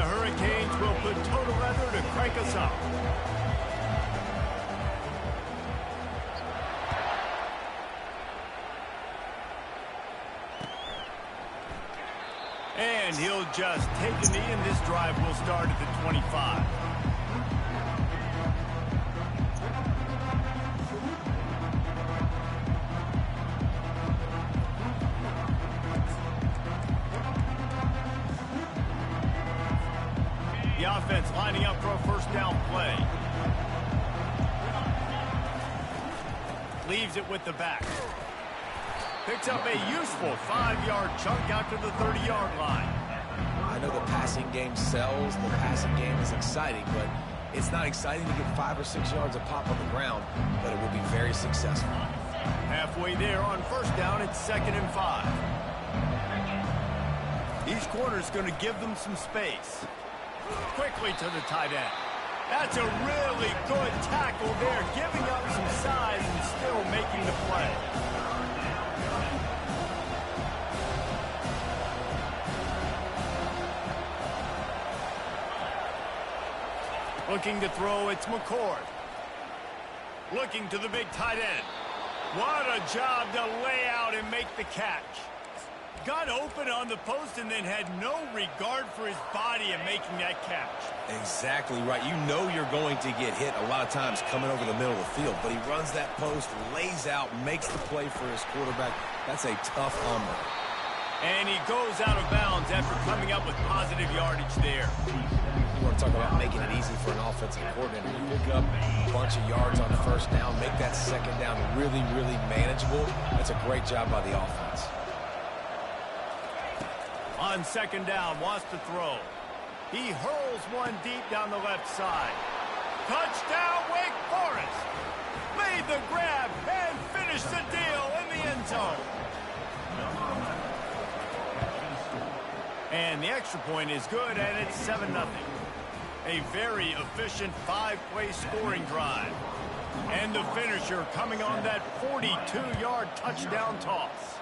the Hurricanes will put total leather to crank us up. And he'll just take a knee, and this drive will start at the 25. The offense lining up for a first down play. Leaves it with the back. Picks up a useful 5-yard chunk out to the 30-yard line. I know the passing game sells, the passing game is exciting, but it's not exciting to get 5 or 6 yards of pop on the ground, but it will be very successful. Halfway there on first down, it's 2nd and 5. Each corner's going to give them some space. Quickly to the tight end. That's a really good tackle there, giving up some size and still making the play. Looking to throw, it's McCord. Looking to the big tight end. What a job to lay out and make the catch. Got open on the post and then had no regard for his body in making that catch. Exactly right. You know you're going to get hit a lot of times coming over the middle of the field, but he runs that post, lays out, makes the play for his quarterback. That's a tough hombre. And he goes out of bounds after coming up with positive yardage there. You want to talk about making it easy for an offensive coordinator. You pick up a bunch of yards on the first down, make that second down really, really manageable. That's a great job by the offense. On second down, wants to throw. He hurls one deep down the left side. Touchdown, Wake Forest! Made the grab and finished the deal in the end zone. And the extra point is good, and it's 7-0. A very efficient 5-play scoring drive. And the finisher coming on that 42-yard touchdown toss.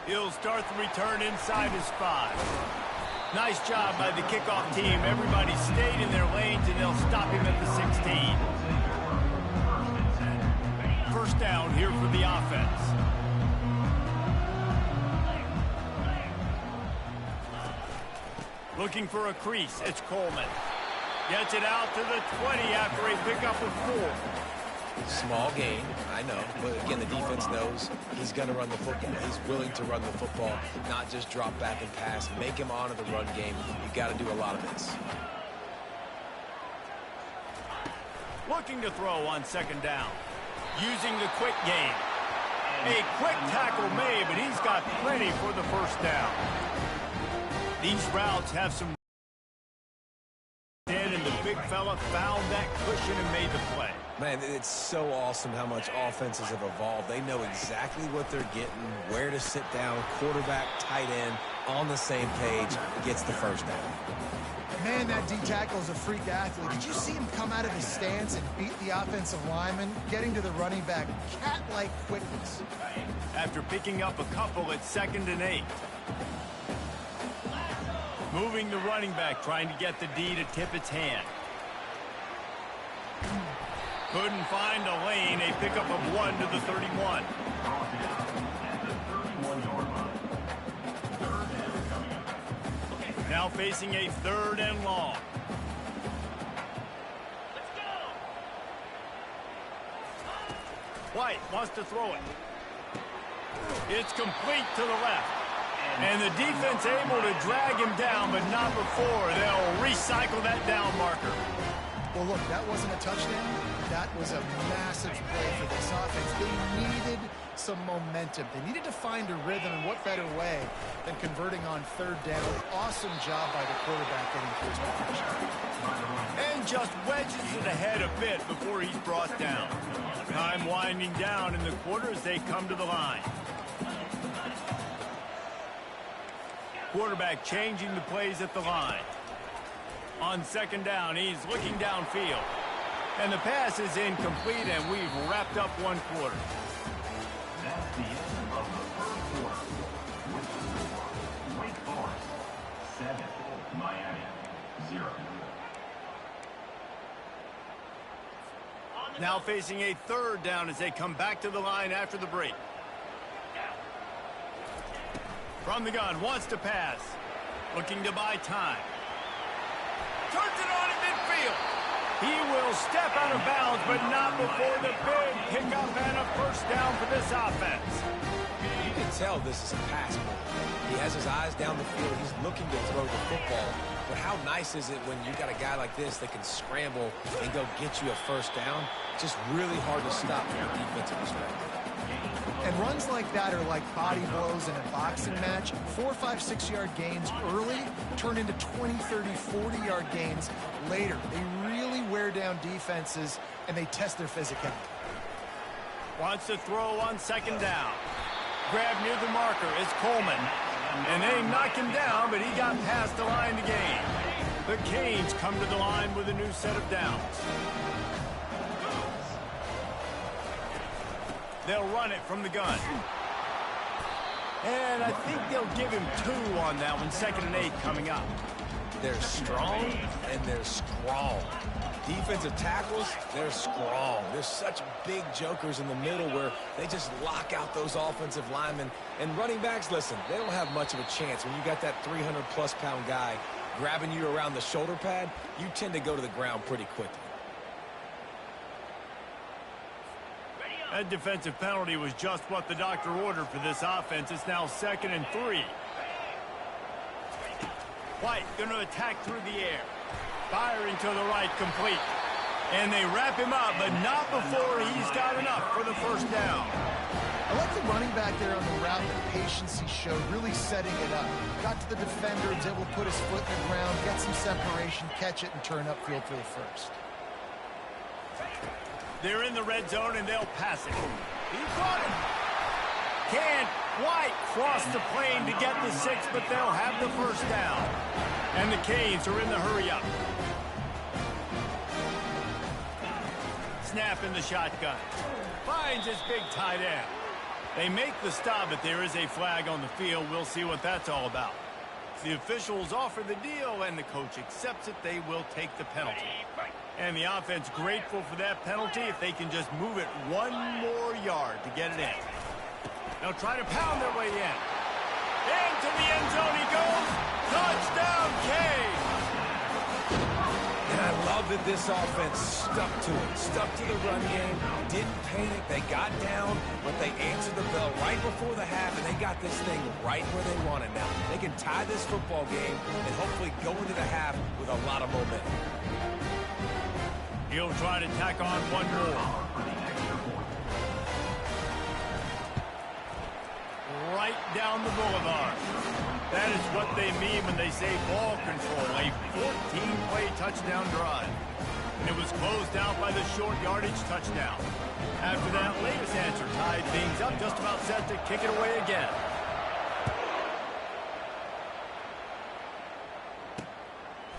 He'll start the return inside his 5. Nice job by the kickoff team. Everybody stayed in their lanes, and they'll stop him at the 16. First down here for the offense. Looking for a crease, it's Coleman. Gets it out to the 20 after a pickup of 4. Small gain, I know, but again, the defense knows he's going to run the football. He's willing to run the football, not just drop back and pass. Make him honor the run game. You've got to do a lot of this. Looking to throw on second down. Using the quick game. A quick tackle made, but he's got plenty for the first down. These routes have some... And the big fella found that cushion and made the play. Man, it's so awesome how much offenses have evolved. They know exactly what they're getting, where to sit down, quarterback, tight end, on the same page, gets the first down. Man, that D-tackle is a freak athlete. Did you see him come out of his stance and beat the offensive lineman, getting to the running back, cat-like quickness? After picking up a couple at 2nd and 8. Moving the running back, trying to get the D to tip its hand. Couldn't find a lane. A pickup of 1 to the 31. Now facing a 3rd and long. White wants to throw it. It's complete to the left. And the defense able to drag him down, but not before. They'll recycle that down marker. Well, look, that wasn't a touchdown. That was a massive play for this offense. They needed some momentum. They needed to find a rhythm, and what better way than converting on 3rd down. Awesome job by the quarterback getting through his protection. And just wedges it ahead a bit before he's brought down. Time winding down in the quarter as they come to the line. Quarterback changing the plays at the line. On second down, he's looking downfield. And the pass is incomplete, and we've wrapped up one quarter. That's the end of the first quarter. Wake Forest Miami, 0. Now facing a third down as they come back to the line after the break. From the gun, wants to pass. Looking to buy time. Turns it on in midfield. He will step out of bounds, but not before the big pickup and a first down for this offense. You can tell this is a pass play. He has his eyes down the field. He's looking to throw the football. But how nice is it when you got a guy like this that can scramble and go get you a first down? Just really hard to stop from a defensive perspective. And runs like that are like body blows in a boxing match. 4, 5, 6-yard gains early turn into 20, 30, 40-yard gains later. They really wear down defenses, and they test their physicality. Wants to throw on second down. Grab near the marker is Coleman. And they knock him down, but he got past the line to gain. The Canes come to the line with a new set of downs. They'll run it from the gun. And I think they'll give him 2 on that one. 2nd and 8 coming up. They're strong and they're strong. Defensive tackles, they're strong. There's such big jokers in the middle where they just lock out those offensive linemen. And running backs, listen, they don't have much of a chance. When you got that 300-plus pound guy grabbing you around the shoulder pad, you tend to go to the ground pretty quickly. That defensive penalty was just what the doctor ordered for this offense. It's now 2nd and 3. White going to attack through the air. Firing to the right, complete. And they wrap him up, but not before he's got enough for the first down. I like the running back there on the route, the patience he showed, really setting it up. Got to the defender, was able to put his foot in the ground, get some separation, catch it, and turn upfield for the first. They're in the red zone, and they'll pass it. He caught it. Can't White cross the plane to get the 6, but they'll have the first down. And the Canes are in the hurry-up. Snap in the shotgun. Finds his big tight end. They make the stop, but there is a flag on the field. We'll see what that's all about. The officials offer the deal, and the coach accepts it. They will take the penalty. And the offense grateful for that penalty if they can just move it 1 more yard to get it in. They'll try to pound their way in. Into the end zone he goes. Touchdown, Canes! And I love that this offense stuck to it. Stuck to the run game. Didn't panic. They got down, but they answered the bell right before the half, and they got this thing right where they want it now. They can tie this football game and hopefully go into the half with a lot of momentum. He'll try to tack on 1 more. Right down the boulevard. That is what they mean when they say ball control. A 14-play touchdown drive. And it was closed out by the short yardage touchdown. After that latest answer tied things up, just about set to kick it away again.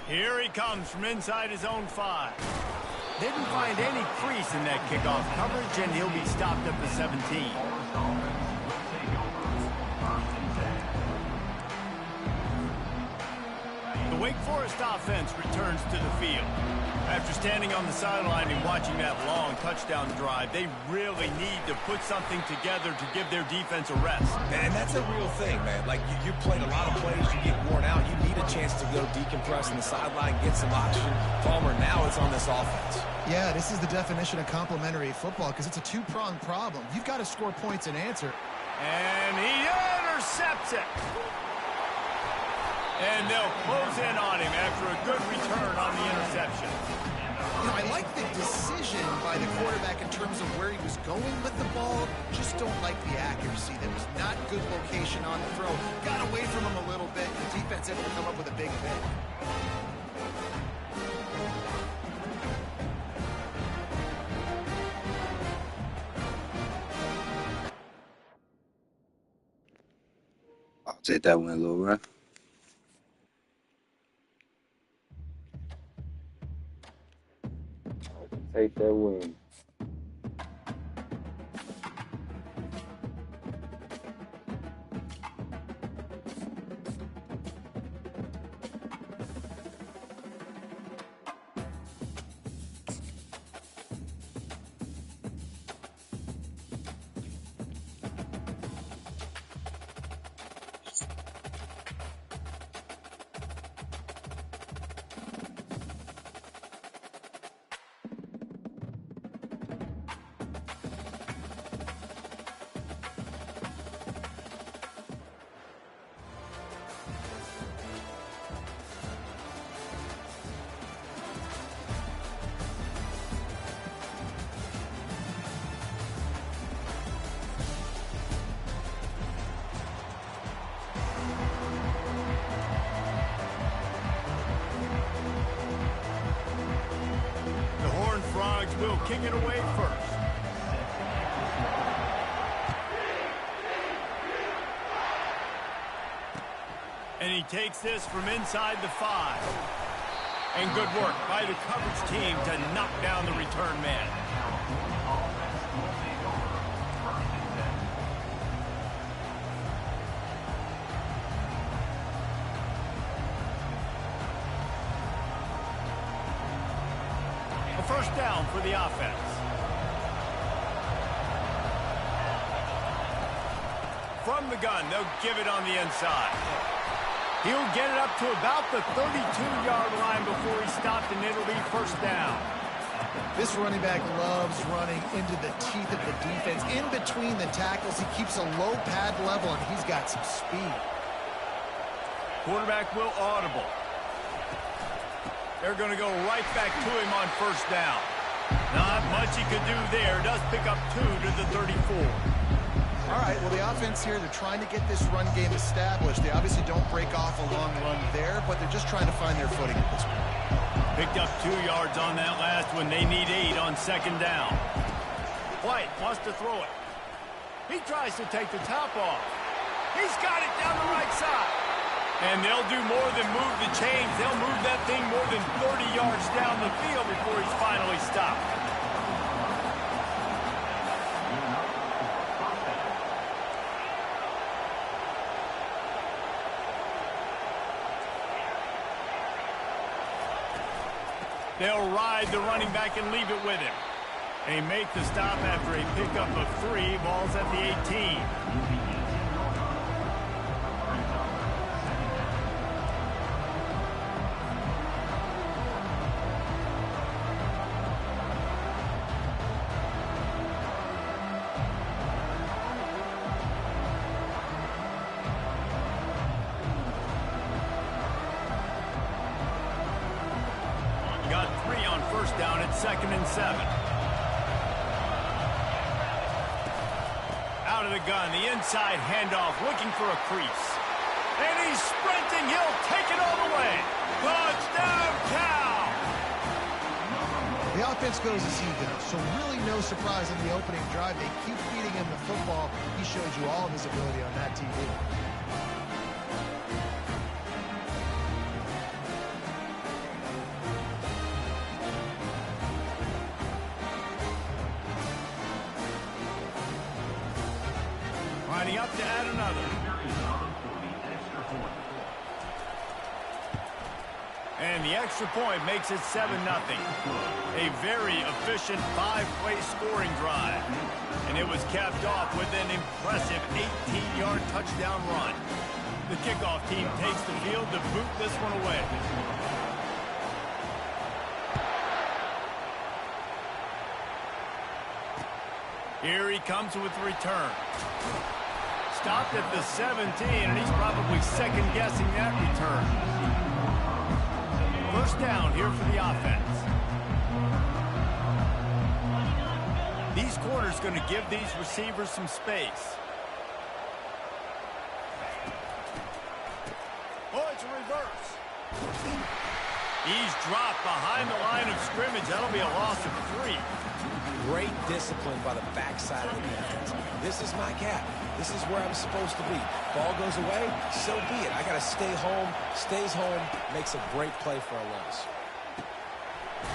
Here he comes from inside his own 5. Didn't find any crease in that kickoff coverage, and he'll be stopped at the 17. The Wake Forest offense returns to the field. After standing on the sideline and watching that long touchdown drive, they really need to put something together to give their defense a rest. And that's a real thing, man. Like, you played a lot of plays, you get worn out, you need a chance to go decompress on the sideline, get some oxygen. Palmer, now it's on this offense. Yeah, this is the definition of complementary football because it's a 2-pronged problem. You've got to score points and answer. And he intercepts it. And they'll close in on him after a good return on the interception. You know, I like the decision by the quarterback in terms of where he was going with the ball. Just don't like the accuracy. There was not good location on the throw. Got away from him a little bit. The defense able to come up with a big pick. I'll take that one, Lil Run. Take that win. will kick it away first. And he takes this from inside the 5. And good work by the coverage team to knock down the return man. A first down for the offense. From the gun, they'll give it on the inside. He'll get it up to about the 32-yard line before he stopped, and it'll be first down. This running back loves running into the teeth of the defense. In between the tackles, he keeps a low pad level, and he's got some speed. Quarterback will audible. They're going to go right back to him on first down. Not much he could do there. Does pick up 2 to the 34. All right, well, the offense here, they're trying to get this run game established. They obviously don't break off a long run there, but they're just trying to find their footing at this point. Picked up 2 yards on that last one. They need 8 on second down. White wants to throw it. He tries to take the top off. He's got it down the right side. And they'll do more than move the chains. They'll move that thing more than 30 yards down the field before he's finally stopped. They'll ride the running back and leave it with him. They make the stop after a pickup of 3. Ball's at the 18. Got 3 on first down at 2nd and 7. Out of the gun, the inside handoff, looking for a crease. And he's sprinting. He'll take it all the way. Touchdown, Cal! The offense goes as he goes, so really no surprise in the opening drive. They keep feeding him the football. He shows you all of his ability on that TV. Lining up to add another. And the extra point makes it 7-0. A very efficient 5-play scoring drive. And it was capped off with an impressive 18-yard touchdown run. The kickoff team takes the field to boot this one away. Here he comes with the return. Stopped at the 17, and he's probably second-guessing that return. First down here for the offense. These corners going to give these receivers some space. Oh, it's a reverse. He's dropped behind the line of scrimmage. That'll be a loss of 3. Great discipline by the backside of the defense. This is my gap. This is where I'm supposed to be. Ball goes away, so be it. I got to stay home. Stays home, makes a great play for a loss.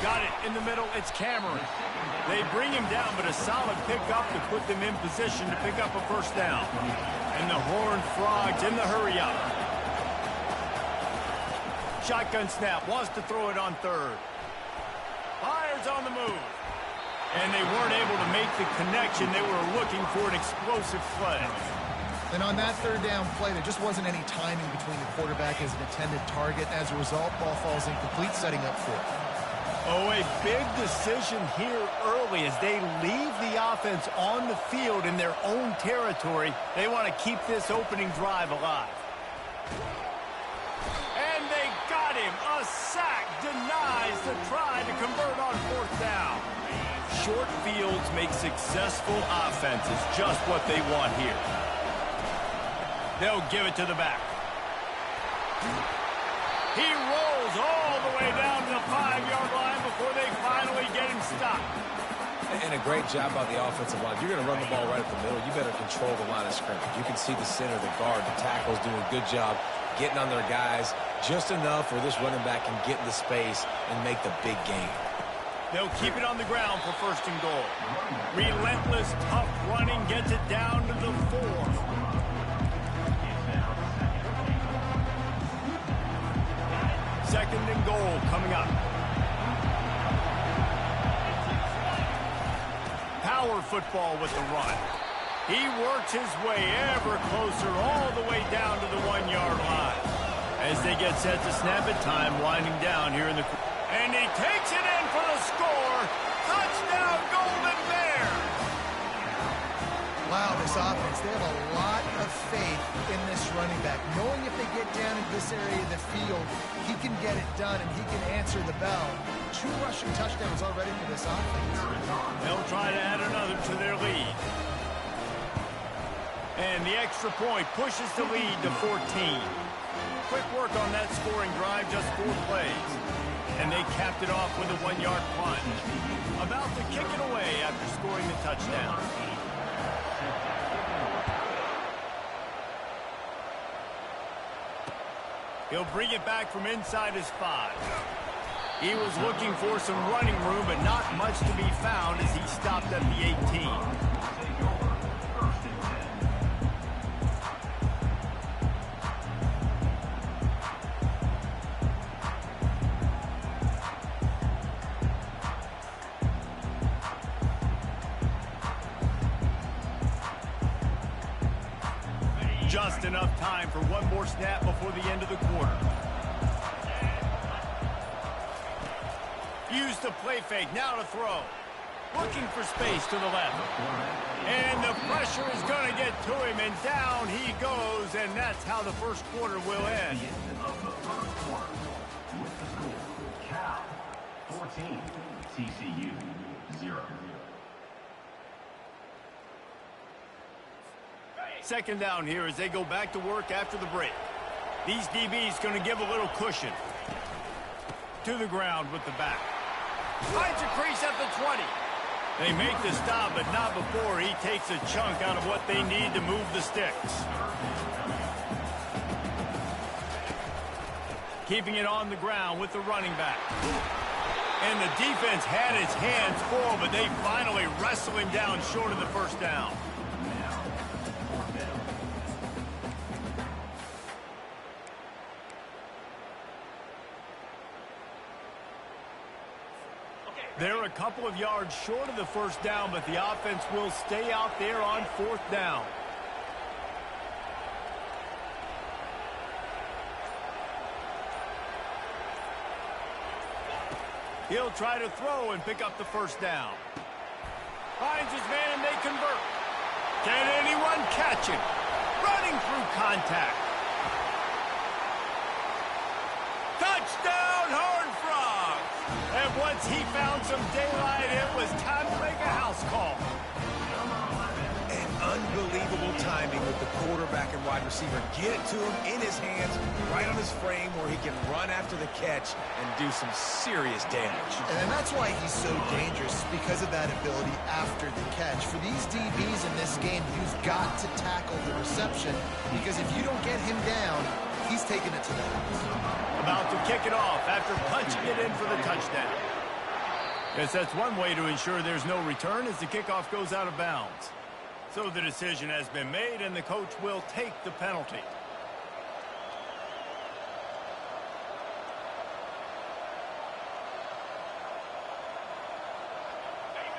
Got it in the middle. It's Cameron. They bring him down, but a solid pickup to put them in position to pick up a first down. And the Horned Frogs in the hurry-up. Shotgun snap. Wants to throw it on third. Fires on the move. And they weren't able to make the connection. They were looking for an explosive play. And on that third down play, there just wasn't any timing between the quarterback as an intended target. As a result, ball falls incomplete, setting up for it. Oh, a big decision here early as they leave the offense on the field in their own territory. They want to keep this opening drive alive. And they got him. A sack denies the try to convert on fourth down. Short fields make successful offenses just what they want here. They'll give it to the back. He rolls all the way down to the 5-yard line before they finally get him stopped. And a great job by the offensive line. If you're going to run the ball right up the middle, you better control the line of scrimmage. You can see the center, the guard, the tackles doing a good job getting on their guys just enough where this running back can get into space and make the big gain. They'll keep it on the ground for 1st and goal. Relentless, tough running gets it down to the 4. Second and goal coming up. Power football with the run. He works his way ever closer all the way down to the 1-yard line. As they get set to snap it, time winding down here in the... And he takes it in for the score. Touchdown, Golden Bear. Wow, this offense, they have a lot of faith in this running back. Knowing if they get down into this area of the field, he can get it done and he can answer the bell. 2 rushing touchdowns already for this offense. They'll try to add another to their lead. And the extra point pushes the lead to 14. Quick work on that scoring drive, just 4 plays. And they capped it off with a 1-yard punt. About to kick it away after scoring the touchdown. He'll bring it back from inside his 5. He was looking for some running room, but not much to be found as he stopped at the 18. Just enough time for one more snap before the end of the quarter. Used the play fake, now to throw. Looking for space to the left. And the pressure is going to get to him, and down he goes, and that's how the first quarter will end. Cal 14, TCU 0. Second down here as they go back to work after the break. These DBs going to give a little cushion. To the ground with the back. Finds a crease at the 20. They make the stop, but not before he takes a chunk out of what they need to move the sticks. Keeping it on the ground with the running back. And the defense had its hands full, but they finally wrestle him down short of the first down. They're a couple of yards short of the first down, but the offense will stay out there on 4th down. He'll try to throw and pick up the first down. Finds his man and they convert. Can anyone catch him? Running through contact. Touchdown, Horned Frogs! And once he found some daylight, it was time to make a house call. And unbelievable timing with the quarterback and wide receiver. Get it to him in his hands, right on his frame where he can run after the catch and do some serious damage. And that's why he's so dangerous, because of that ability after the catch. For these DBs in this game, you've got to tackle the reception, because if you don't get him down, he's taking it to the house. About to kick it off after punching it in for the touchdown. Guess that's one way to ensure there's no return as the kickoff goes out of bounds. So the decision has been made, and the coach will take the penalty.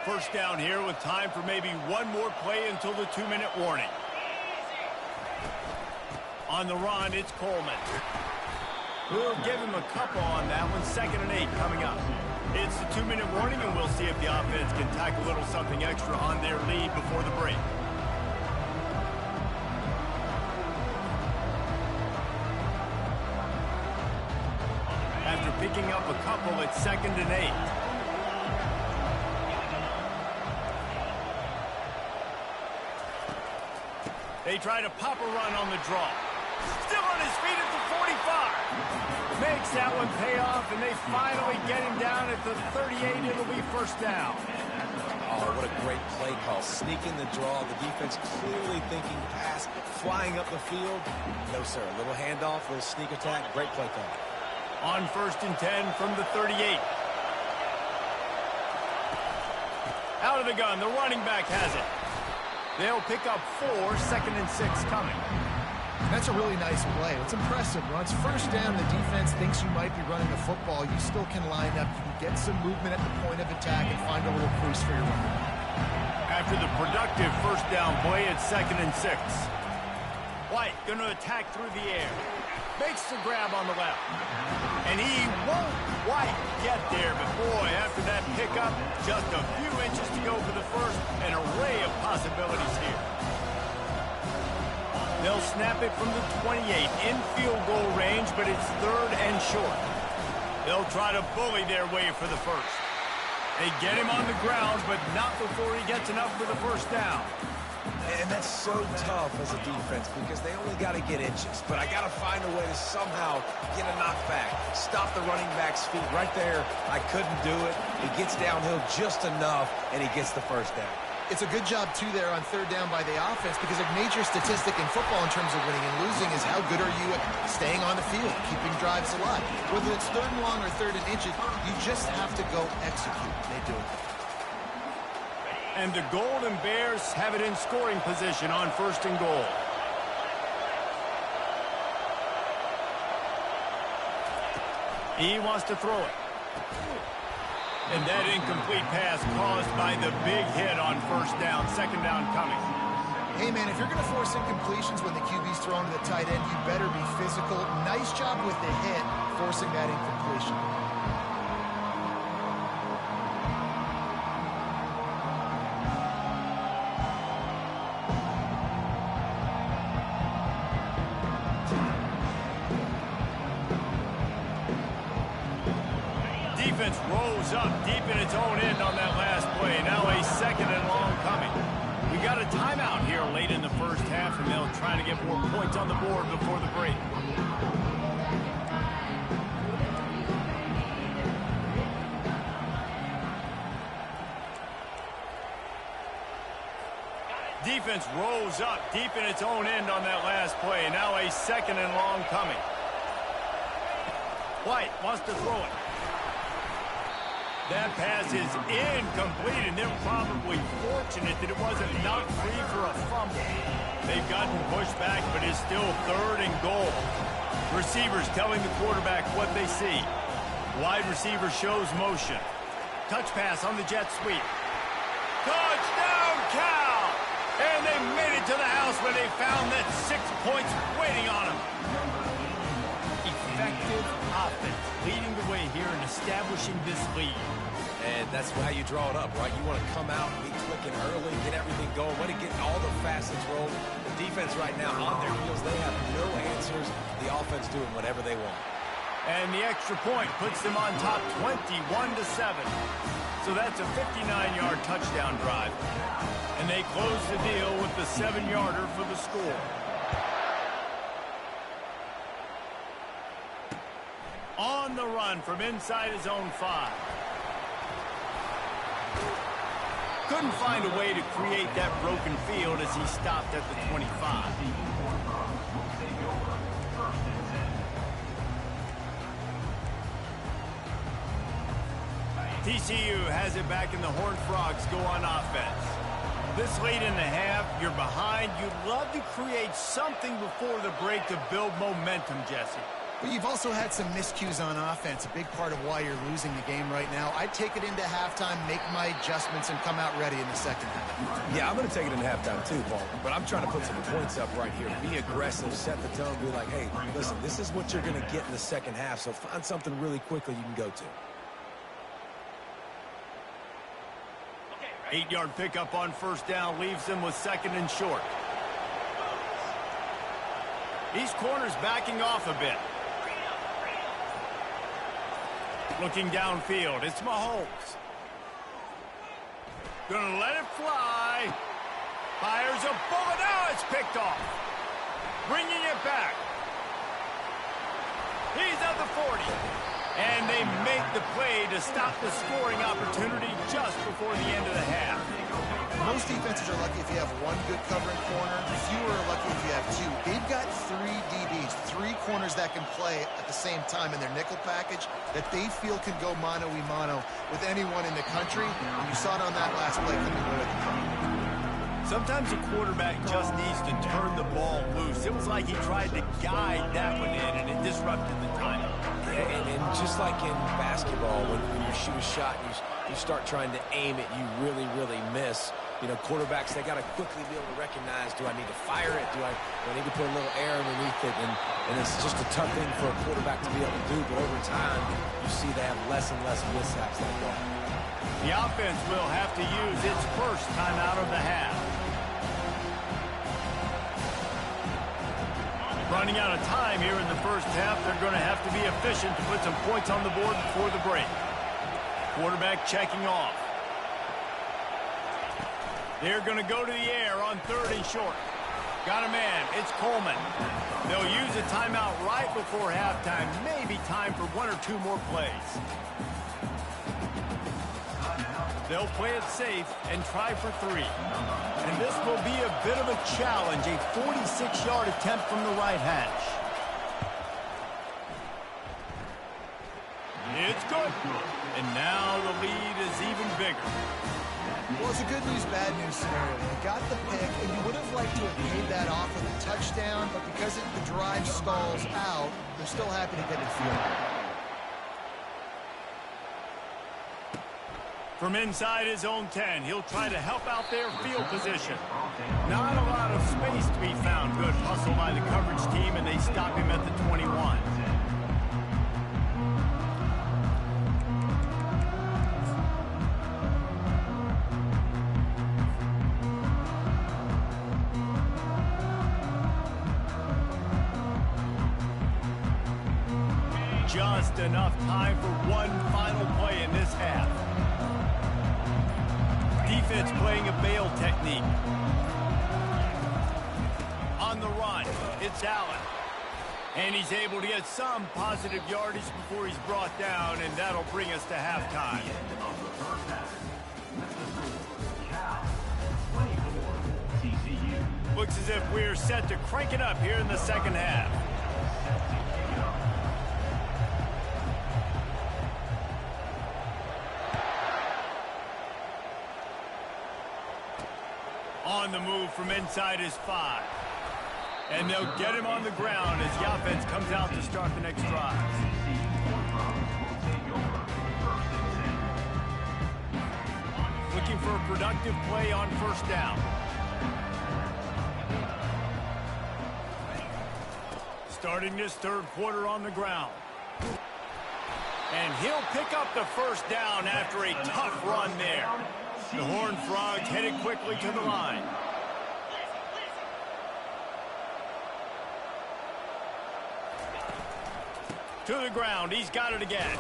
First down here with time for maybe one more play until the 2-minute warning. On the run, it's Coleman. We'll give him a couple on that one. 2nd and 8 coming up. It's the 2-minute warning, and we'll see if the offense can tack a little something extra on their lead before the break. After picking up a couple, it's 2nd and 8. They try to pop a run on the draw. Still on his feet at the 45. Makes that one pay off, and they finally get him down at the 38. It'll be first down. Oh, Oh, what a great play call. Sneaking the draw. The defense clearly thinking pass, flying up the field. No, sir. A little handoff, a little sneak attack. Great play call. On 1st and 10 from the 38. Out of the gun, the running back has it. They'll pick up 4, 2nd and 6 coming. That's a really nice play. It's impressive. When it's first down, the defense thinks you might be running the football. You still can line up. You can get some movement at the point of attack and find a little crease for your running back. After the productive first down play, it's 2nd and 6. White going to attack through the air. Makes the grab on the left. And he won't quite get there. But boy, after that pickup, just a few inches to go for the first. An array of possibilities here. They'll snap it from the 28 in field goal range, but it's 3rd and short. They'll try to bully their way for the first. They get him on the ground, but not before he gets enough for the first down. And that's so tough as a defense because they only got to get inches. But I got to find a way to somehow get a knockback. Stop the running back's feet right there. I couldn't do it. He gets downhill just enough, and he gets the first down. It's a good job, too, there on 3rd down by the offense because a major statistic in football in terms of winning and losing is how good are you at staying on the field, keeping drives alive. Whether it's 3rd and long or 3rd and inches, you just have to go execute. They do it. And the Golden Bears have it in scoring position on 1st and goal. He wants to throw it. And that incomplete pass caused by the big hit on 1st down. 2nd down coming. Hey, man, if you're going to force incompletions when the QB's thrown to the tight end, you better be physical. Nice job with the hit, forcing that incompletion. Defense rolls up deep in its own end on that last play. Now a 2nd and long coming. We got a timeout here late in the first half, and they'll try to get more points on the board before the break. Defense rolls up deep in its own end on that last play. Now a 2nd and long coming. White wants to throw it. That pass is incomplete, and they're probably fortunate that it wasn't knocked free for a fumble. They've gotten pushed back, but it's still 3rd and goal. Receivers telling the quarterback what they see. Wide receiver shows motion. Touch pass on the jet sweep. Touchdown, Cal! And they made it to the house where they found that 6 points waiting on them. Effective offense leading the way here and establishing this lead. And that's how you draw it up, right? You want to come out, be clicking early, get everything going, want to get all the facets rolling. The defense right now on their heels, they have no answers. The offense doing whatever they want. And the extra point puts them on top 21-7. So that's a 59-yard touchdown drive. And they close the deal with the 7-yarder for the score. On the run from inside his own 5. Couldn't find a way to create that broken field as he stopped at the 25. TCU has it back and the Horned Frogs go on offense. This late in the half, you're behind. You'd love to create something before the break to build momentum, Jesse. But you've also had some miscues on offense, a big part of why you're losing the game right now. I'd take it into halftime, make my adjustments, and come out ready in the second half. Yeah, I'm going to take it into halftime too, Paul. But I'm trying to put some points up right here. Be aggressive, set the tone, be like, hey, listen, this is what you're going to get in the second half, so find something really quickly you can go to. 8-yard pickup on 1st down leaves them with 2nd and short. These corners backing off a bit. Looking downfield, it's Mahomes. Gonna let it fly. Fires a bullet. Now it's picked off. Bringing it back. He's at the 40. And they make the play to stop the scoring opportunity just before the end of the half. Most defenses are lucky if you have one good covering corner. Fewer are lucky if you have two. They've got 3 DBs, 3 corners that can play at the same time in their nickel package that they feel can go mano-a-mano with anyone in the country. And you saw it on that last play coming away with the play. Sometimes a quarterback just needs to turn the ball loose. It was like he tried to guide that one in, and it disrupted the timing. And just like in basketball, when you shoot a shot, you start trying to aim it, you really miss. You know, quarterbacks, they got to quickly be able to recognize, do I need to fire it? Do I need to put a little air underneath it? And it's just a tough thing for a quarterback to be able to do. But over time, you see they have less and less mishaps like that. The offense will have to use its first timeout of the half. Running out of time here in the first half, they're going to have to be efficient to put some points on the board before the break. Quarterback checking off. They're going to go to the air on 3rd and short. Got a man. It's Coleman. They'll use a timeout right before halftime. Maybe time for 1 or 2 more plays. They'll play it safe and try for 3. And this will be a bit of a challenge, a 46-yard attempt from the right hash. It's good. And now the lead is even bigger. Well, it's a good news, bad news scenario. You got the pick, and you would have liked to have paid that off with a touchdown, but because the drive stalls out, they're still happy to get it field. From inside his own 10, he'll try to help out their field position. Not a lot of space to be found. Good hustle by the coverage team, and they stop him at the 21. Just enough time for one final play in this half. Defense playing a bail technique. On the run, it's Allen. And he's able to get some positive yardage before he's brought down, and that'll bring us to halftime. Looks as if we're set to crank it up here in the second half. On the move from inside his 5. And they'll get him on the ground as the offense comes out to start the next drive. Looking for a productive play on 1st down. Starting this 3rd quarter on the ground. And he'll pick up the 1st down after a tough run there. The Horned Frogs headed quickly to the line. To the ground. He's got it again.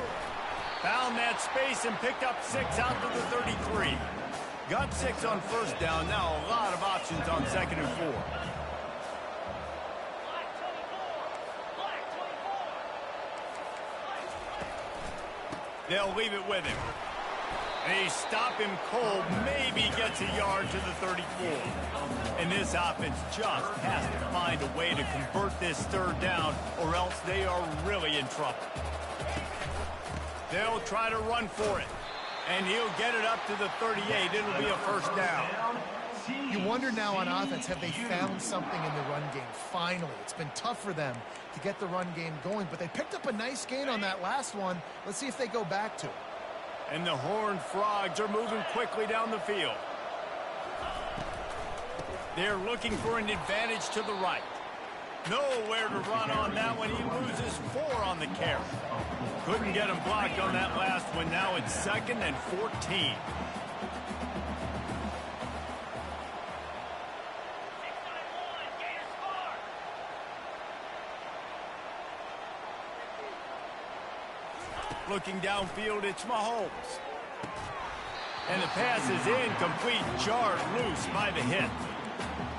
Found that space and picked up 6 out to the 33. Got 6 on 1st down. Now a lot of options on 2nd and 4. They'll leave it with him. They stop him cold, maybe gets a yard to the 34. And this offense just has to find a way to convert this 3rd down, or else they are really in trouble. They'll try to run for it. And he'll get it up to the 38. It'll be a 1st down. You wonder now on offense, have they found something in the run game? Finally, it's been tough for them to get the run game going, but they picked up a nice gain on that last one. Let's see if they go back to it. And the Horned Frogs are moving quickly down the field. They're looking for an advantage to the right. Nowhere to run on that one. He loses 4 on the carry. Couldn't get him blocked on that last one. Now it's 2nd and 14. Looking downfield, it's Mahomes. And the pass is incomplete, jarred loose by the hit.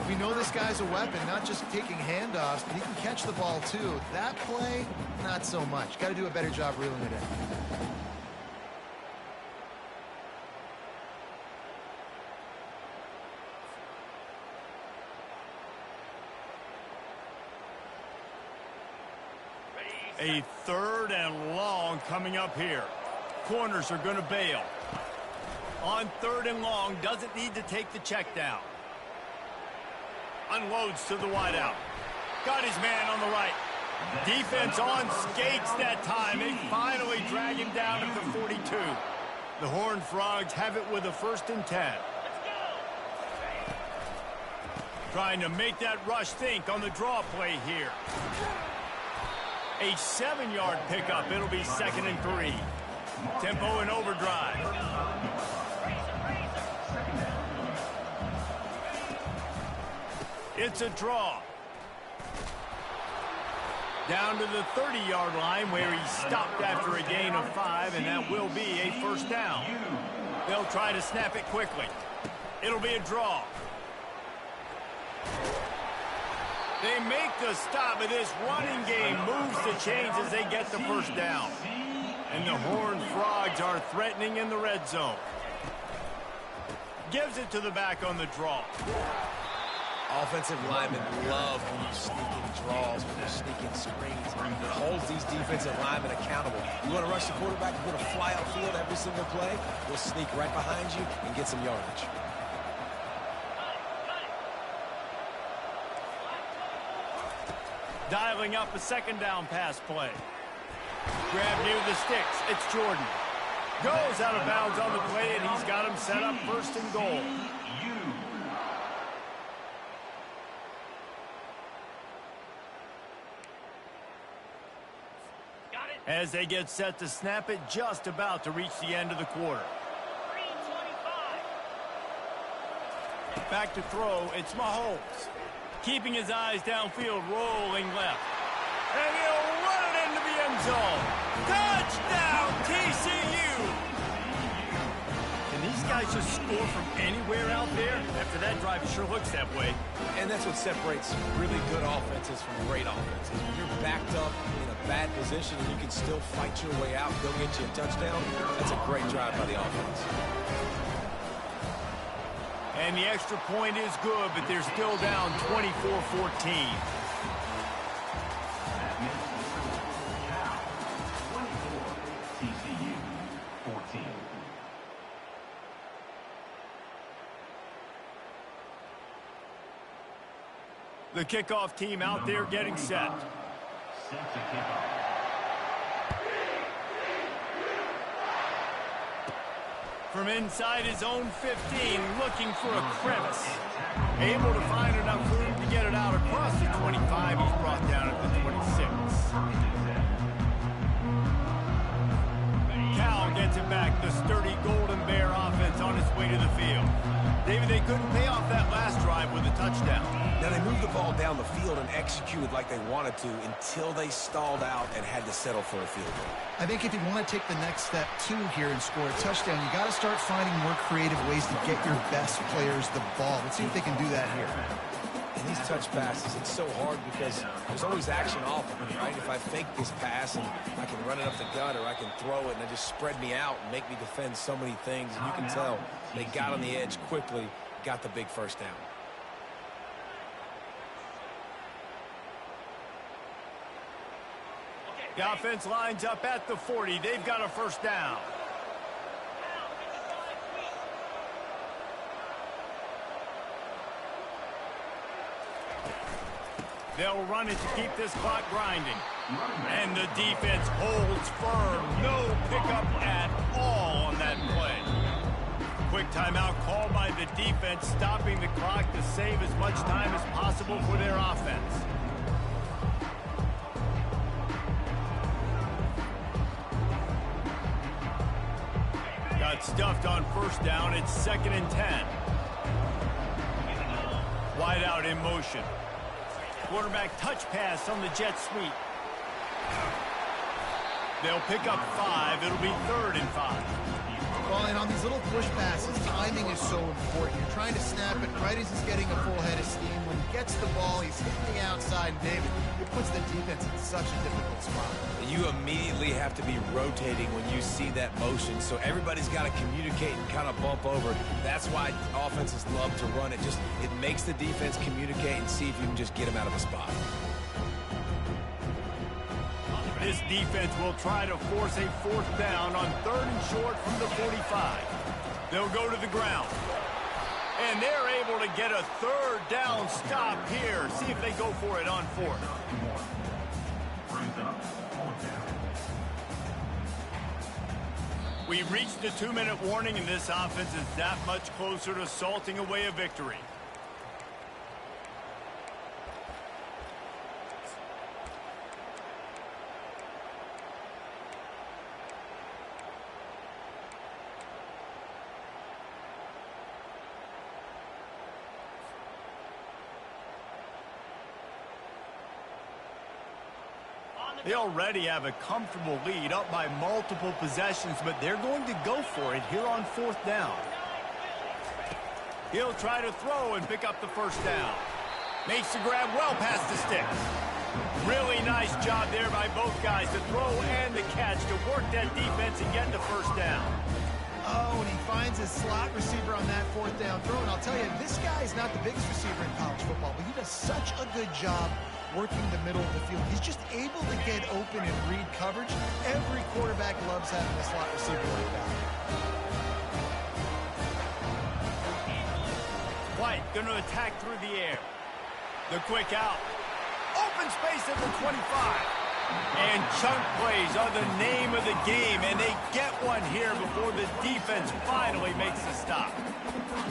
We know this guy's a weapon, not just taking handoffs, but he can catch the ball too. That play, not so much. Got to do a better job reeling it in. A 3rd and long coming up here. Corners are going to bail. On 3rd and long, doesn't need to take the check down. Unloads to the wideout. Got his man on the right. Defense on skates that time. They finally drag him down at the 42. The Horned Frogs have it with a 1st and 10. Trying to make that rush think on the draw play here. A 7-yard pickup. It'll be 2nd and 3. Tempo in overdrive. It's a draw. Down to the 30-yard line where he stopped after a gain of 5, and that will be a 1st down. They'll try to snap it quickly. It'll be a draw. They make the stop, but this running game moves the chains as they get the 1st down. And the Horned Frogs are threatening in the red zone. Gives it to the back on the draw. Offensive linemen love when you sneaking draws, when you're sneaking screens. It holds these defensive linemen accountable. You want to rush the quarterback, you want to fly outfield every single play, we'll sneak right behind you and get some yardage. Dialing up a 2nd down pass play. Grab near the sticks. It's Jordan. Goes out of bounds on the play, and he's got him set up 1st and goal. As they get set to snap it, just about to reach the end of the quarter. Back to throw, it's Mahomes. Keeping his eyes downfield, rolling left. And he'll run it into the end zone. Touchdown, TCU! Can these guys just score from anywhere out there? After that drive, it sure looks that way. And that's what separates really good offenses from great offenses. When you're backed up in a bad position and you can still fight your way out and go get you a touchdown, that's a great drive by the offense. And the extra point is good, but they're still down 24-14. TCU 14. The kickoff team out there getting set. Set to kick off. From inside his own 15, looking for a crevice. Able to find enough room to get it out across the 25. He's brought down at the 26. Cal gets it back. The sturdy Golden Bear offense on its way to the field. David, they couldn't pay off that last drive with a touchdown. Now, they moved the ball down the field and executed like they wanted to until they stalled out and had to settle for a field goal. I think if you want to take the next step, too, here and score a touchdown, you got to start finding more creative ways to get your best players the ball. Let's see if they can do that here. And these touch passes, it's so hard because there's always action off of it, right? If I fake this pass and I can run it up the gut or I can throw it and it just spread me out and make me defend so many things. And you can tell they got on the edge quickly, got the big 1st down. The offense lines up at the 40. They've got a 1st down. They'll run it to keep this clock grinding. And the defense holds firm. No pickup at all on that play. Quick timeout called by the defense, stopping the clock to save as much time as possible for their offense. Got stuffed on 1st down. It's 2nd and 10. Wide out in motion. Quarterback touch pass on the jet sweep. They'll pick up 5. It'll be 3rd and 5. Well, and on these little push passes, timing is so important. You're trying to snap it right as he's getting a full head of steam. When he gets the ball, he's hitting the outside. David, it puts the defense in such a difficult spot. You immediately have to be rotating when you see that motion, so everybody's got to communicate and kind of bump over. That's why offenses love to run it. It makes the defense communicate and see if you can just get him out of a spot. This defense will try to force a 4th down on 3rd and short from the 45. They'll go to the ground. And they're able to get a 3rd down stop here. See if they go for it on 4th. We've reached a 2-minute warning, and this offense is that much closer to salting away a victory. They already have a comfortable lead, up by multiple possessions, but they're going to go for it here on 4th down. He'll try to throw and pick up the 1st down. Makes the grab well past the sticks. Really nice job there by both guys to throw and the catch to work that defense and get the 1st down. Oh, and he finds his slot receiver on that 4th down throw. And I'll tell you, this guy's not the biggest receiver in college football, but he does such a good job working the middle of the field. He's just able to get open and read coverage. Every quarterback loves having a slot receiver like that. White going to attack through the air. The quick out. Open space at the 25. And chunk plays are the name of the game, and they get one here before the defense finally makes the stop.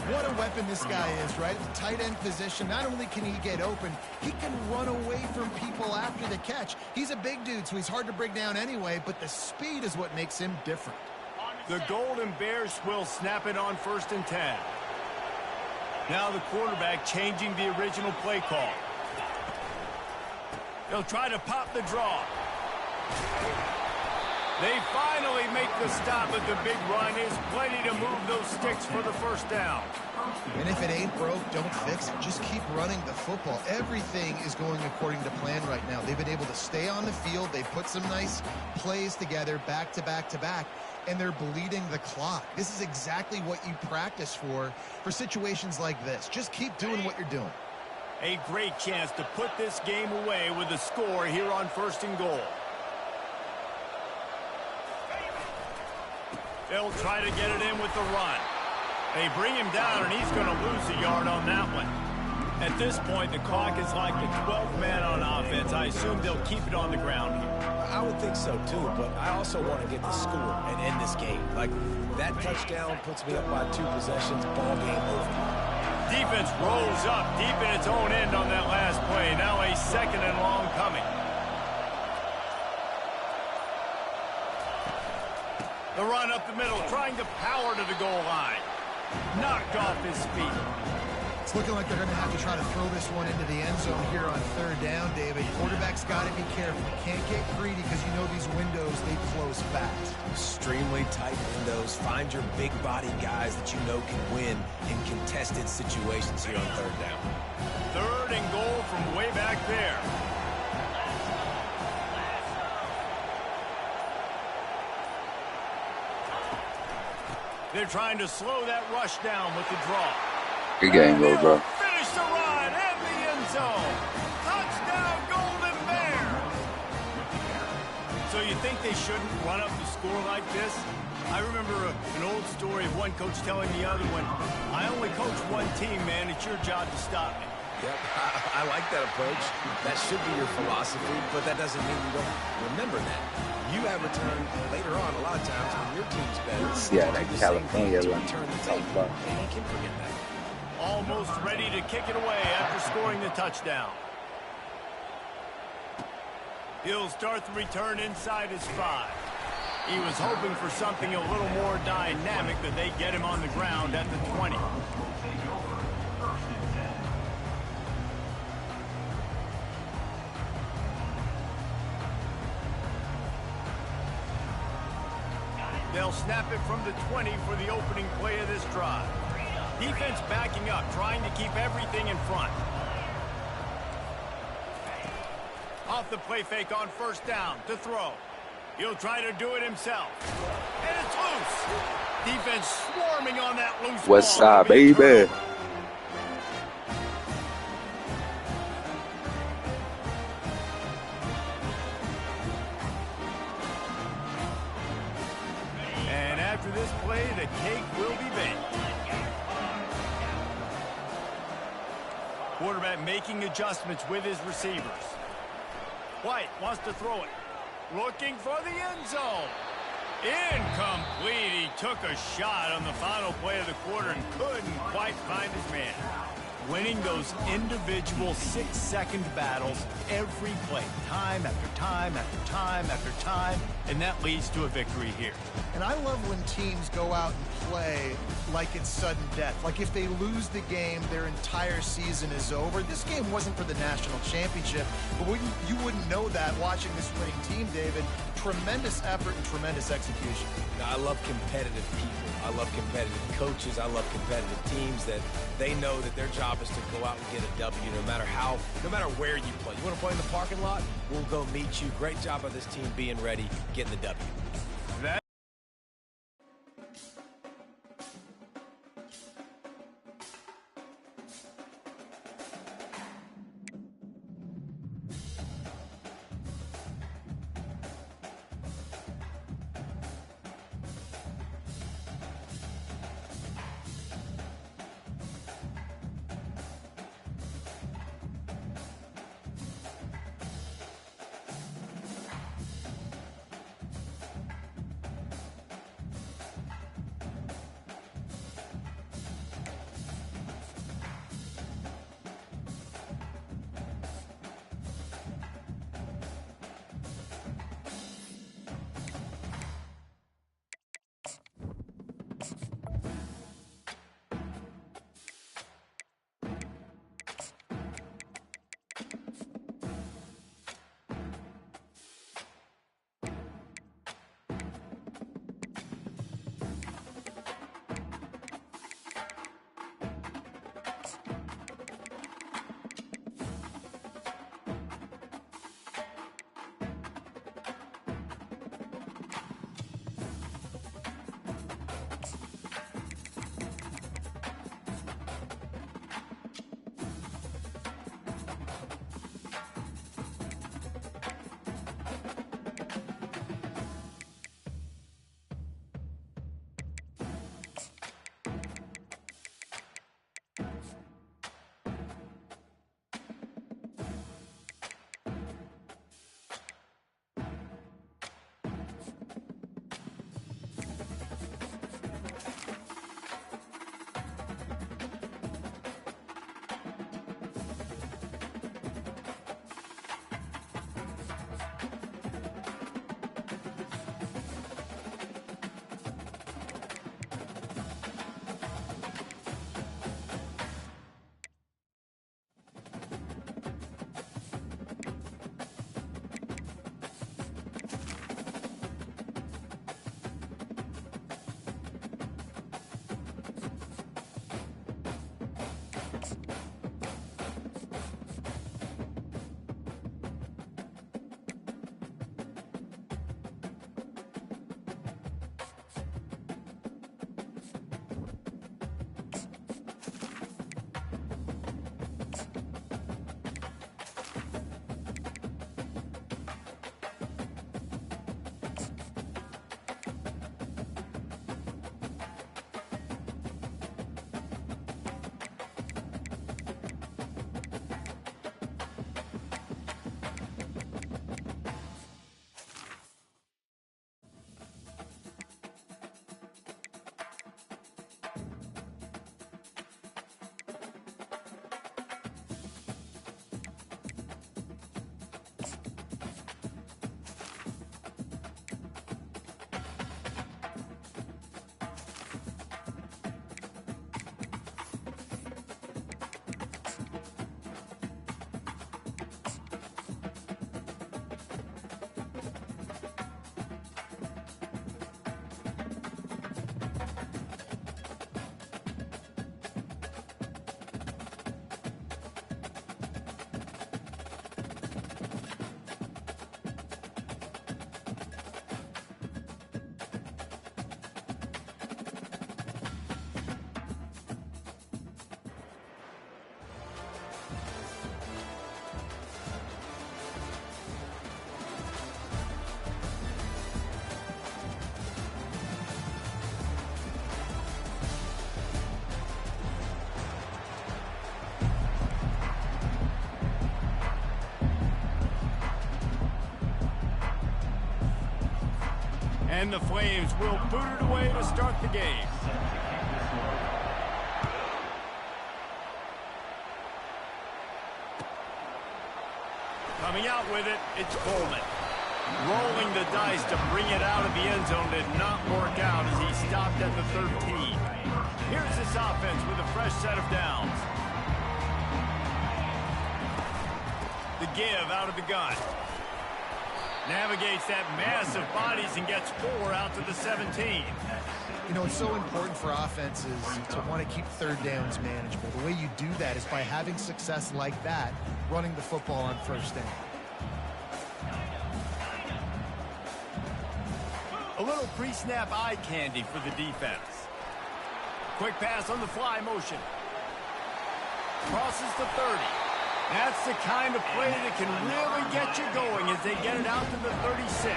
What a weapon this guy is, right? At the tight end position, not only can he get open, he can run away from people after the catch. He's a big dude, so he's hard to bring down anyway, but the speed is what makes him different. The Golden Bears will snap it on 1st and 10. Now the quarterback changing the original play call. They'll try to pop the draw. They finally make the stop, but the big run is plenty to move those sticks for the 1st down. And if it ain't broke, don't fix it. Just keep running the football. Everything is going according to plan right now. They've been able to stay on the field. They put some nice plays together back to back to back, and they're bleeding the clock. This is exactly what you practice for situations like this. Just keep doing what you're doing. A great chance to put this game away with a score here on 1st and goal. They'll try to get it in with the run. They bring him down, and he's going to lose a yard on that one. At this point, the clock is like the 12th man on offense. I assume they'll keep it on the ground here. I would think so, too, but I also want to get the score and end this game. Like, that touchdown puts me up by 2 possessions, ball game over. Defense rolls up deep in its own end on that last play. Now a 2nd and long coming. The run up the middle, trying to power to the goal line. Knocked off his feet. It's looking like they're going to have to try to throw this one into the end zone here on 3rd down, David. Quarterback's got to be careful. You can't get greedy because you know these windows, they close fast. Extremely tight windows. Find your big body guys that you know can win in contested situations here on 3rd down. 3rd and goal from way back there. They're trying to slow that rush down with the draw. Good game, bro. Finish the run and the end zone. Touchdown, Golden Bears. So you think they shouldn't run up the score like this? I remember an old story of one coach telling the other one, I only coach one team, man. It's your job to stop me. Yep, I like that approach. That should be your philosophy, but that doesn't mean you don't remember that. You have returned later on a lot of times when your team's better. Yeah, that California one. Return the tape. You can't forget that. Almost ready to kick it away after scoring the touchdown. He'll start the return inside his 5. He was hoping for something a little more dynamic, but they get him on the ground at the 20. They'll snap it from the 20 for the opening play of this drive. Defense backing up, trying to keep everything in front. Off the play fake on first down to throw. He'll try to do it himself. And it's loose. Defense swarming on that loose ball. What's up, baby? And after this play, the cake will be baked. Quarterback making adjustments with his receivers. White wants to throw it. Looking for the end zone. Incomplete. He took a shot on the final play of the quarter and couldn't quite find his man. Winning those individual 6-second battles every play, time after time after time after time, and that leads to a victory here. And I love when teams go out and play like it's sudden death. Like if they lose the game, their entire season is over. This game wasn't for the national championship, but you wouldn't know that watching this winning team, David. Tremendous effort and tremendous execution. I love competitive people. I love competitive coaches. I love competitive teams that they know that their job is to go out and get a W no matter where you play. You want to play in the parking lot? We'll go meet you. Great job of this team being ready, getting the W. And the Flames will boot it away to start the game. Coming out with it, it's Coleman. Rolling the dice to bring it out of the end zone did not work out as he stopped at the 13. Here's this offense with a fresh set of downs. The give out of the gun. Navigates that mass of bodies and gets 4 out to the 17. You know, it's so important for offenses to want to keep third downs manageable. The way you do that is by having success like that, running the football on first down. A little pre-snap eye candy for the defense. Quick pass on the fly motion. Crosses the 30. That's the kind of play that can really get you going as they get it out to the 36.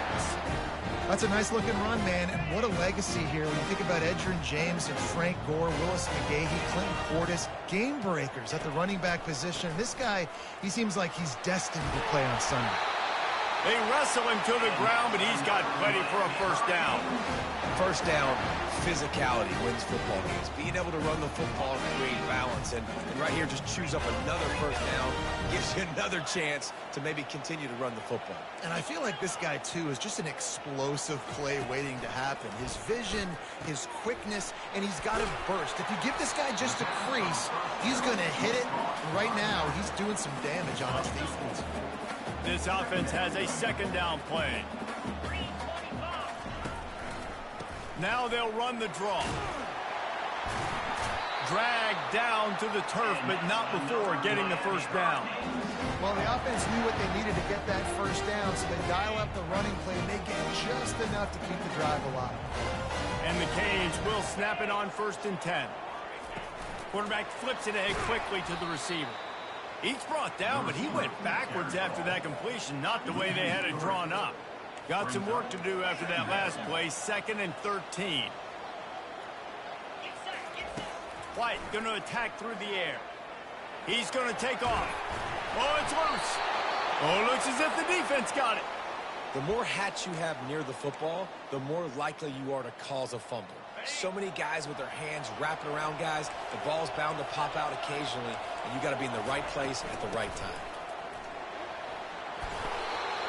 That's a nice-looking run, man, and what a legacy here when you think about Edgerrin James and Frank Gore, Willis McGahee, Clinton Portis, game breakers at the running back position. This guy, he seems like he's destined to play on Sunday. They wrestle him to the ground, but he's got plenty for a first down. First down, physicality wins football games. Being able to run the football and create balance. And right here, just choose up another first down. Gives you another chance to maybe continue to run the football. And I feel like this guy, too, is just an explosive play waiting to happen. His vision, his quickness, and he's got a burst. If you give this guy just a crease, he's going to hit it. And right now, he's doing some damage on his defense. This offense has a second down play. Now they'll run the draw. Dragged down to the turf, but not before getting the first down. Well, the offense knew what they needed to get that first down, so they dial up the running play, and they get just enough to keep the drive alive. And the Canes will snap it on 1st and 10. Quarterback flips it ahead quickly to the receiver. He's brought down, but he went backwards after that completion, not the way they had it drawn up. Got some work to do after that last play, 2nd and 13. White going to attack through the air. He's going to take off. Oh, it's loose. Oh, it looks as if the defense got it. The more hats you have near the football, the more likely you are to cause a fumble. So many guys with their hands wrapping around guys, the ball's bound to pop out occasionally, and you got to be in the right place at the right time.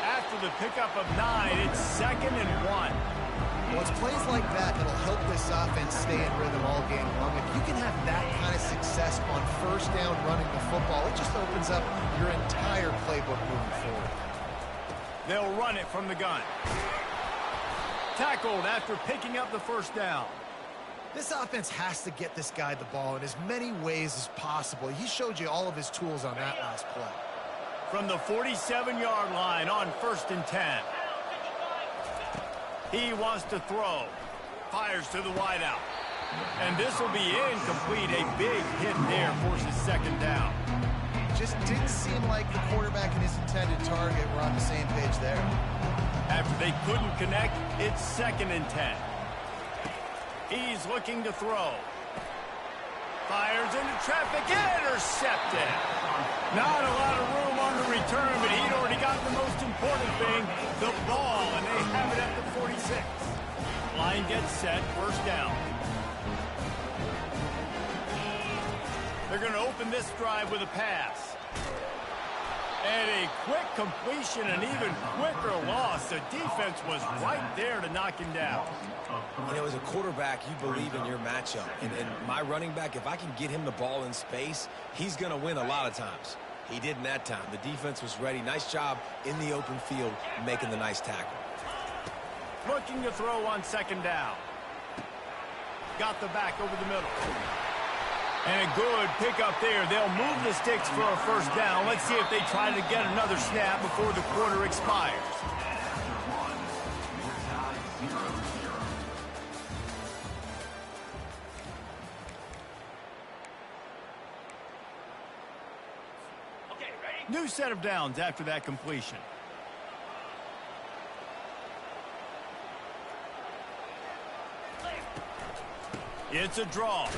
After the pickup of 9, it's 2nd and 1. Well, it's plays like that that'll help this offense stay in rhythm all game long. If you can have that kind of success on first down running the football, it just opens up your entire playbook moving forward. They'll run it from the gun. Tackled after picking up the first down. This offense has to get this guy the ball in as many ways as possible. He showed you all of his tools on that last play. From the 47-yard line on 1st and 10. He wants to throw. Fires to the wideout. And this will be incomplete. A big hit there forces 2nd down. Just didn't seem like the quarterback and his intended target were on the same page there. After they couldn't connect, it's 2nd and 10. He's looking to throw. Fires into traffic, intercepted. Not a lot of room on the return, but he'd already got the most important thing, the ball, and they have it at the 46. Line gets set, first down. They're going to open this drive with a pass. And a quick completion, an even quicker loss. The defense was right there to knock him down. You know, as a quarterback, you believe in your matchup. And my running back, if I can get him the ball in space, he's going to win a lot of times. He did in that time. The defense was ready. Nice job in the open field making the nice tackle. Looking to throw on 2nd down. Got the back over the middle. And a good pickup there. They'll move the sticks for a first down. Let's see if they try to get another snap before the quarter expires. New set of downs after that completion. It's a draw.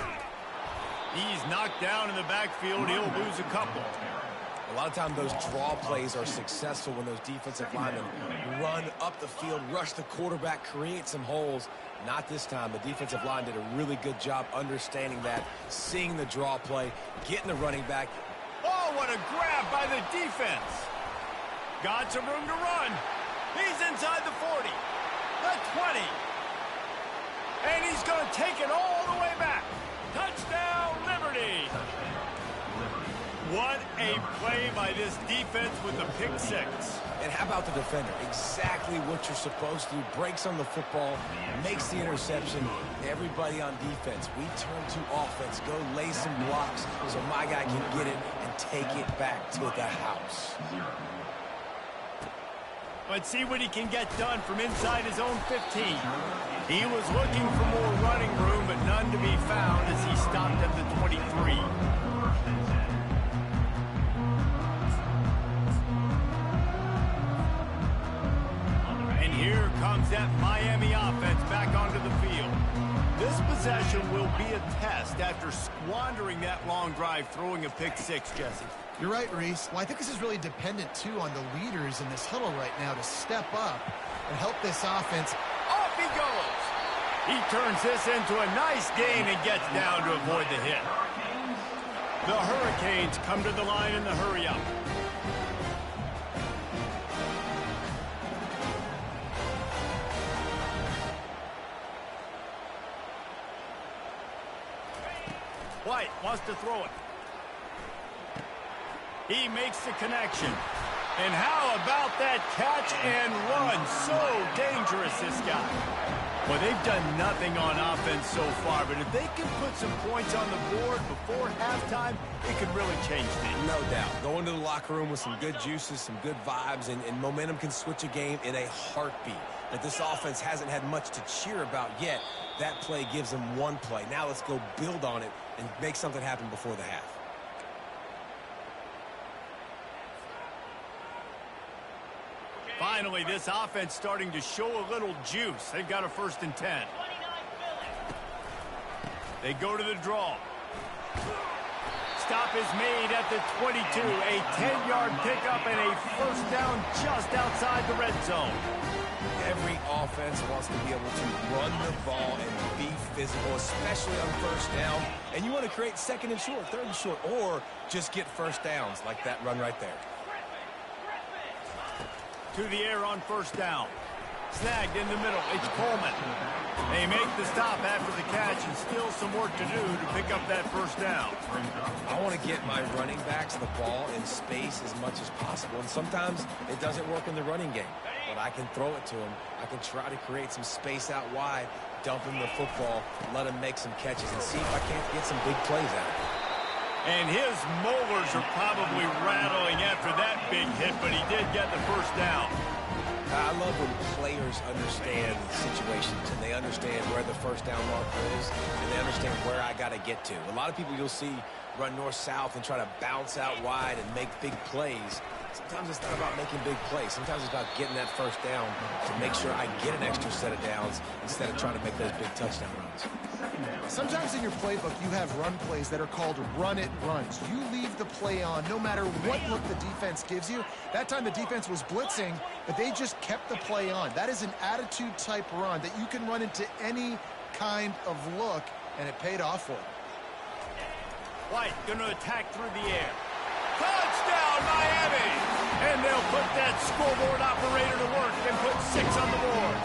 He's knocked down in the backfield. He'll lose a couple. Well, A lot of times those draw plays are successful when those defensive linemen run up the field, rush the quarterback, create some holes. Not this time. The defensive line did a really good job understanding that, seeing the draw play, getting the running back. Oh, what a grab by the defense. Got some room to run. He's inside the 40, the 20. And he's going to take it all the way back. Touchdown, Liberty. What a play by this defense with the pick six. And how about the defender? Exactly what you're supposed to do. Breaks on the football, makes the interception. Everybody on defense, we turn to offense. Go lay some blocks so my guy can get it and take it back to the house. Let's see what he can get done from inside his own 15. He was looking for more running room, but none to be found as he stopped at the 23. And here comes that Miami offense back onto the field. This possession will be a test after squandering that long drive throwing a pick six, Jesse. You're right, Reese. Well, I think this is really dependent, too, on the leaders in this huddle right now to step up and help this offense. Off he goes. He turns this into a nice gain and gets down to avoid the hit. The Hurricanes come to the line in the hurry-up. White wants to throw it. He makes the connection. And how about that catch and run? So dangerous, this guy. Well, they've done nothing on offense so far, but if they can put some points on the board before halftime, it could really change things. No doubt. Go into the locker room with some good juices, some good vibes, and momentum can switch a game in a heartbeat. That this offense hasn't had much to cheer about yet. That play gives them one play. Now let's go build on it and make something happen before the half. Finally, this offense starting to show a little juice. They've got a 1st and 10. They go to the draw. Stop is made at the 22. A 10-yard pickup and a 1st down just outside the red zone. Every offense wants to be able to run the ball and be physical, especially on 1st down. And you want to create 2nd and short, 3rd and short, or just get 1st downs like that run right there. To the air on 1st down. Snagged in the middle. It's Coleman. They make the stop after the catch and still some work to do to pick up that 1st down. I want to get my running backs the ball in space as much as possible. And sometimes it doesn't work in the running game. But I can throw it to them. I can try to create some space out wide, dump him the football, let him make some catches, and see if I can't get some big plays out of it. And his molars are probably rattling after that big hit, but he did get the 1st down. I love when players understand situations and they understand where the 1st down marker is and they understand where I got to get to. A lot of people you'll see run north-south and try to bounce out wide and make big plays. Sometimes it's not about making big plays. Sometimes it's about getting that 1st down to make sure I get an extra set of downs instead of trying to make those big touchdown runs. Sometimes in your playbook, you have run plays that are called run-it runs. You leave the play on no matter what look the defense gives you. That time the defense was blitzing, but they just kept the play on. That is an attitude-type run that you can run into any kind of look, and it paid off for them. White going to attack through the air. Touchdown, Miami! And they'll put that scoreboard operator to work and put 6 on the board.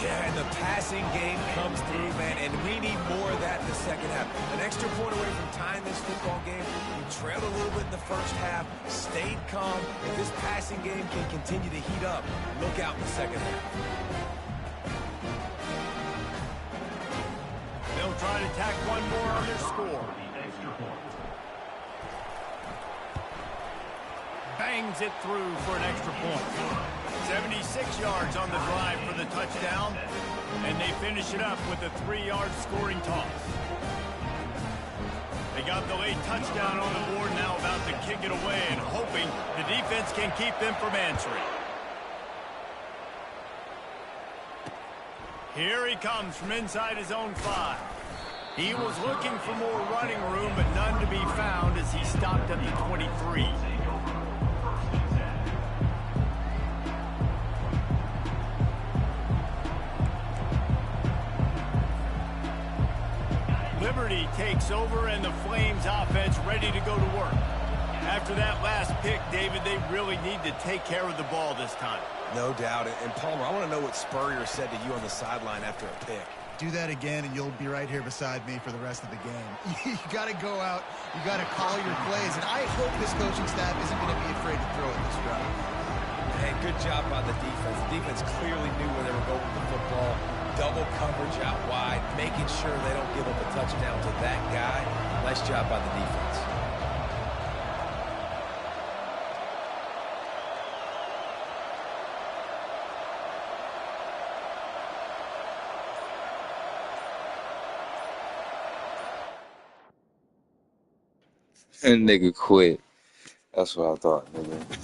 Yeah, and the passing game comes through, man, and we need more of that in the second half. An extra point away from tying this football game. We trailed a little bit in the first half, stayed calm. If this passing game can continue to heat up, look out in the second half. They'll try to tack one more on their score. Bangs it through for an extra point. 76 yards on the drive for the touchdown, and they finish it up with a 3-yard scoring toss. They got the late touchdown on the board, now about to kick it away and hoping the defense can keep them from answering. Here he comes from inside his own 5. He was looking for more running room, but none to be found as he stopped at the 23. Liberty takes over, and the Flames offense ready to go to work. After that last pick, David, they really need to take care of the ball this time. No doubt. And Palmer, I want to know what Spurrier said to you on the sideline after a pick. Do that again, and you'll be right here beside me for the rest of the game. You got to go out. You got to call your plays, and I hope his coaching staff isn't going to be afraid to throw at this drive. Hey, good job by the defense. The defense clearly knew where they were going with the football. Double coverage out wide, making sure they don't give up a touchdown to that guy. Nice job by the defense. And nigga quit. That's what I thought, nigga.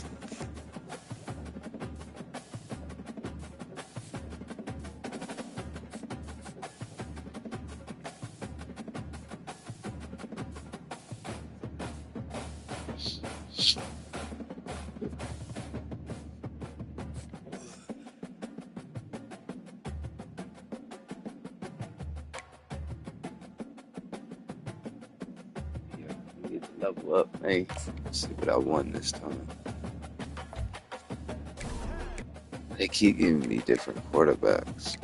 Level up, hey. See what I won this time. They keep giving me different quarterbacks.